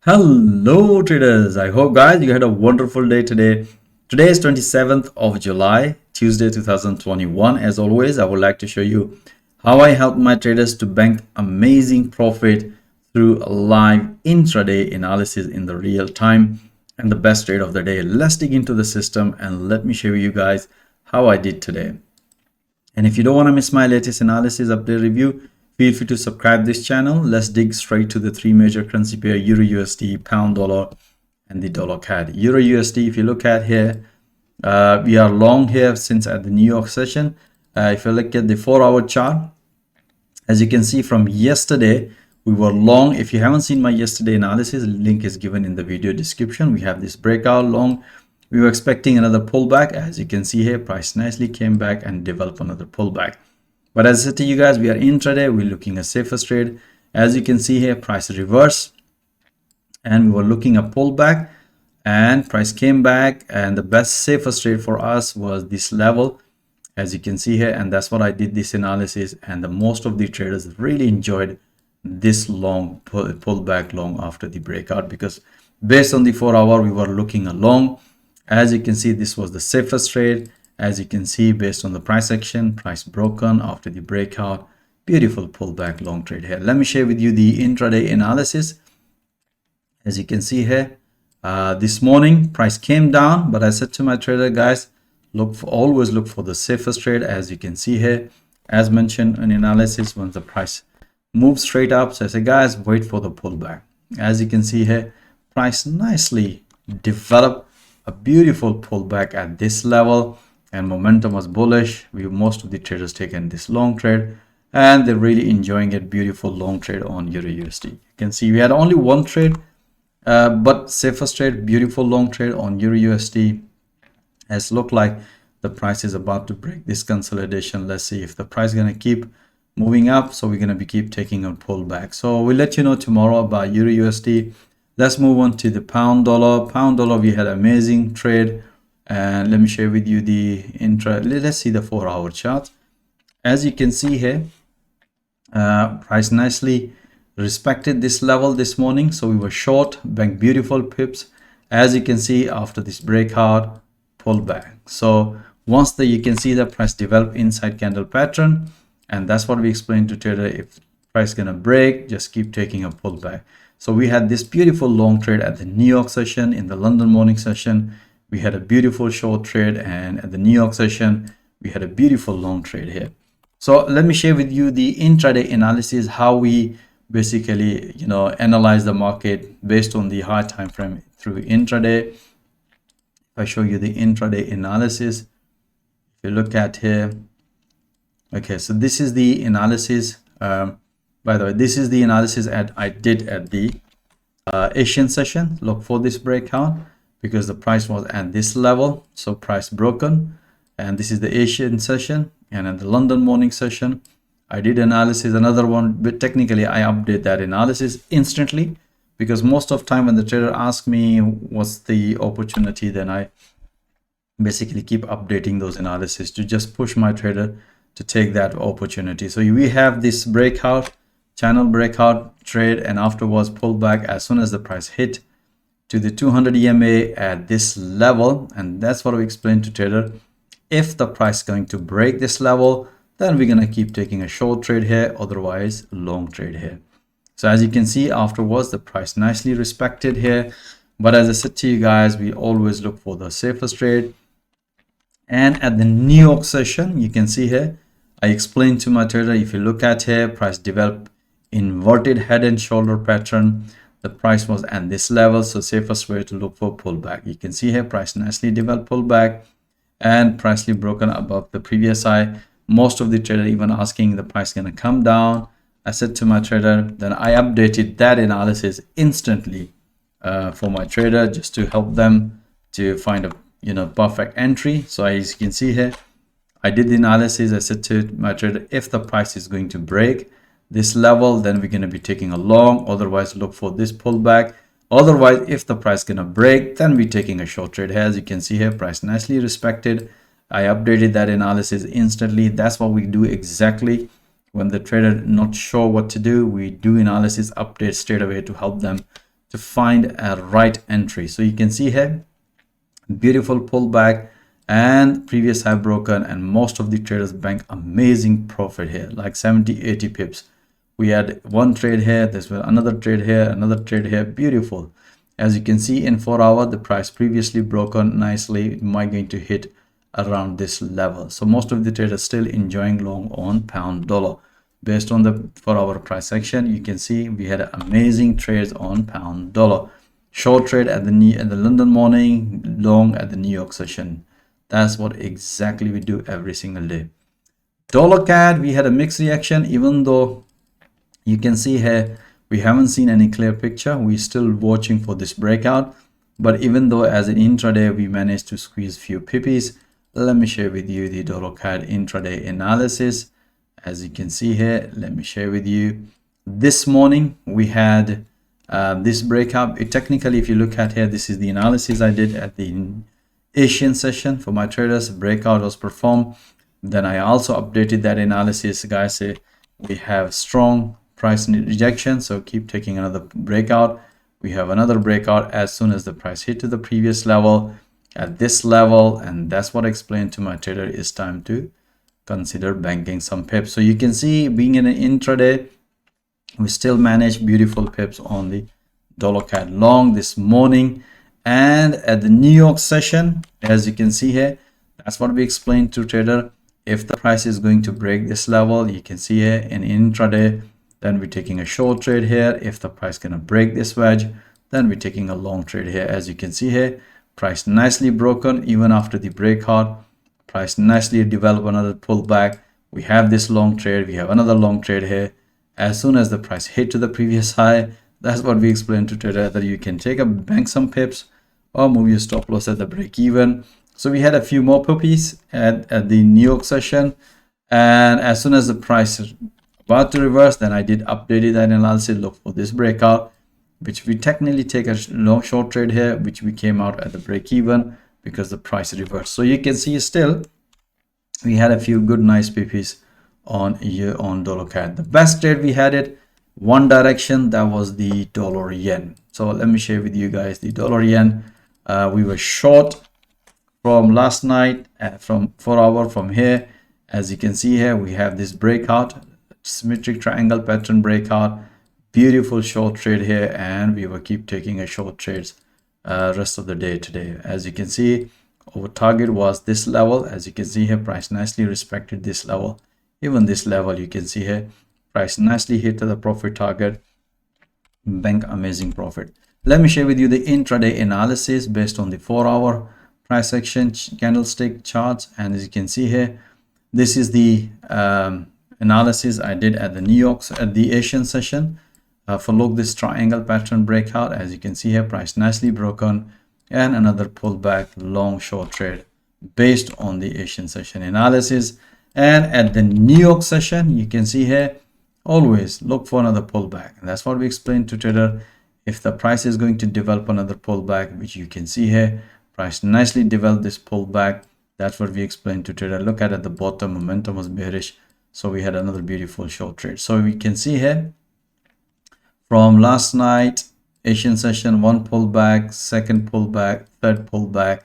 Hello traders, I hope guys you had a wonderful day today. Today is 27th of July, Tuesday 2021. As always, I would like to show you how I help my traders to bank amazing profit through live intraday analysis in the real time and the best trade of the day. Let's dig into the system and let me show you guys how I did today. And if you don't want to miss my latest analysis update review, feel free to subscribe this channel. Let's dig straight to the three major currency pair: EURUSD, pound dollar, and the dollar CAD. EURUSD, if you look at here, we are long here since at the New York session. If you look at the 4-hour chart, as you can see from yesterday, we were long. If you haven't seen my yesterday analysis, link is given in the video description. We have this breakout long. We were expecting another pullback. As you can see here, price nicely came back and developed another pullback. But as I said to you guys, we are intraday. We're looking at safest trade. As you can see here, price reverse, and we were looking at pullback, and price came back. And the best safest trade for us was this level, as you can see here. And that's what I did this analysis. And the most of the traders really enjoyed this long pullback long after the breakout, because based on the 4-hour, we were looking along. As you can see, this was the safest trade. As you can see, based on the price action, price broken after the breakout, beautiful pullback long trade here. Let me share with you the intraday analysis. As you can see here, this morning price came down, but I said to my trader, guys, always look for the safest trade. As you can see here, as mentioned in analysis, once the price moves straight up, so I say, guys, wait for the pullback. As you can see here, price nicely developed a beautiful pullback at this level, and momentum was bullish. Most of the traders taken this long trade, and they're really enjoying it. Beautiful long trade on EURUSD. You can see we had only one trade, but safest trade, beautiful long trade on EURUSD. As look like the price is about to break this consolidation. Let's see if the price is going to keep moving up, so we're going to keep taking a pullback. So we'll let you know tomorrow about EURUSD. Let's move on to the pound dollar. Pound dollar, we had amazing trade. And let me share with you the let's see the 4-hour chart. As you can see here, price nicely respected this level this morning, so we were short, banked beautiful pips. As you can see, after this breakout, pullback. So once you can see the price develop inside candle pattern, and that's what we explained to trader. If price gonna break, just keep taking a pullback. So we had this beautiful long trade at the New York session. In the London morning session, we had a beautiful short trade, and at the New York session, we had a beautiful long trade here. So let me share with you the intraday analysis, how we basically, analyze the market based on the high time frame through intraday. If I show you the intraday analysis, if you look at here, okay, so this is the analysis. By the way, this is the analysis I did at the Asian session. Look for this breakout, because the price was at this level, so price broken. And this is the Asian session, and at the London morning session, I did analysis, another one, but technically I update that analysis instantly, because most of time when the trader asks me what's the opportunity, then I basically keep updating those analysis to just push my trader to take that opportunity. So we have this breakout, channel breakout trade, and afterwards pullback as soon as the price hit to the 200 EMA at this level. And that's what we explained to trader. If the price is going to break this level, then we're going to keep taking a short trade here, otherwise long trade here. So as you can see, afterwards the price nicely respected here. But as I said to you guys, we always look for the safest trade. And at the New York session, you can see here, I explained to my trader, if you look at here, price developed inverted head and shoulder pattern. The price was at this level, so safest way to look for pullback. You can see here, price nicely developed pullback, and price broken above the previous high. Most of the trader even asking the price gonna come down. I said to my trader, then I updated that analysis instantly for my trader, just to help them to find a perfect entry. So as you can see here, I did the analysis. I said to my trader, if the price is going to break this level, then we're going to be taking a long, otherwise look for this pullback. Otherwise, if the price is going to break, then we're taking a short trade here. As you can see here, price nicely respected. I updated that analysis instantly. That's what we do exactly when the trader not sure what to do. We do analysis update straight away to help them to find a right entry. So you can see here, beautiful pullback and previous high broken, and most of the traders bank amazing profit here, like 70-80 pips. We had one trade here, there's another trade here, another trade here. Beautiful. As you can see, in 4 hours, the price previously broken nicely. It might going to hit around this level. So most of the traders still enjoying long on pound dollar. Based on the 4 hour price action, you can see we had amazing trades on pound dollar. Short trade at the London morning, long at the New York session. That's what exactly we do every single day. Dollar CAD, we had a mixed reaction, even though you can see here we haven't seen any clear picture. We're still watching for this breakout. But even though as an intraday we managed to squeeze few pippies, let me share with you the dollar CAD intraday analysis. As you can see here, let me share with you. This morning we had this breakout. Technically, if you look at here, this is the analysis I did at the Asian session for my traders. Breakout was performed. Then I also updated that analysis. Guys, say we have strong price rejection, so keep taking another breakout. We have another breakout as soon as the price hit to the previous level at this level, and that's what I explained to my trader. It's time to consider banking some pips. So you can see, being in an intraday, we still manage beautiful pips on the dollar CAD long this morning. And at the New York session, as you can see here, that's what we explained to trader. If the price is going to break this level, you can see here in intraday, then we're taking a short trade here. If the price gonna break this wedge, then we're taking a long trade here. As you can see here, price nicely broken even after the breakout. Price nicely develop another pullback. We have this long trade, we have another long trade here. As soon as the price hit to the previous high, that's what we explained to trader, that you can take a bank some pips or move your stop loss at the break even. So we had a few more puppies at the New York session, and as soon as the price is about to reverse, then I did update that analysis. Look for this breakout, which we technically take a long short trade here, which we came out at the break even because the price reversed. So you can see still we had a few good nice pps on dollar CAD. The best trade we had it one direction, that was the dollar yen. So let me share with you guys the dollar yen. We were short from last night from 4 hour from here. As you can see here, we have this breakout, symmetric triangle pattern breakout, beautiful short trade here, and we will keep taking a short trades rest of the day today. As you can see, our target was this level. As you can see here, price nicely respected this level. Even this level, you can see here, price nicely hit to the profit target, bank amazing profit. Let me share with you the intraday analysis based on the 4 hour price action candlestick charts. And as you can see here, this is the analysis I did at the Asian session. For look, this triangle pattern breakout, as you can see here, price nicely broken, and another pullback long short trade based on the Asian session analysis. And at the New York session, you can see here, always look for another pullback, and that's what we explained to trader. If the price is going to develop another pullback, which you can see here, price nicely developed this pullback. That's what we explained to trader. Look at the bottom, momentum was bearish, so we had another beautiful short trade. So we can see here from last night Asian session, one pullback, second pullback, third pullback,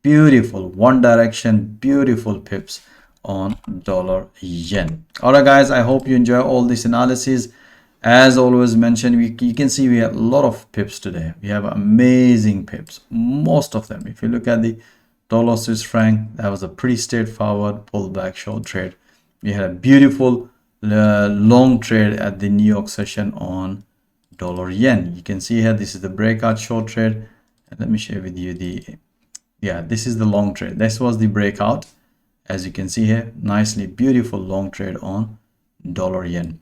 beautiful one direction, beautiful pips on dollar yen. All right guys, I hope you enjoy all this analysis. As always mentioned, you can see we have a lot of pips today. We have amazing pips, most of them. If you look at the dollar Swiss franc, that was a pretty straightforward pullback short trade. We had a beautiful long trade at the New York session on dollar yen. You can see here, this is the breakout short trade, and let me share with you this is the long trade. This was the breakout. As you can see here, nicely beautiful long trade on dollar yen.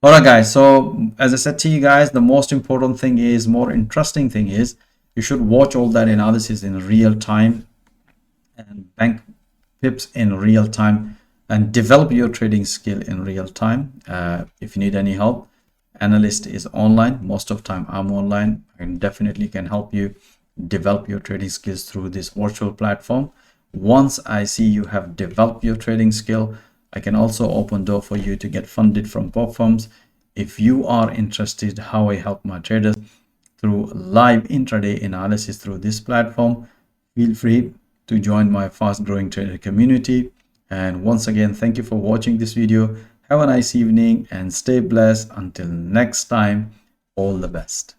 All right guys, so as I said to you guys, the most important thing is, more interesting thing is, you should watch all that analysis in real time and bank pips in real time and develop your trading skill in real time. If you need any help, analyst is online. Most of the time I'm online. I definitely can help you develop your trading skills through this virtual platform. Once I see you have developed your trading skill, I can also open door for you to get funded from both firms. If you are interested how I help my traders through live intraday analysis through this platform, feel free to join my fast growing trader community. And once again, thank you for watching this video. Have a nice evening and stay blessed. Until next time, all the best.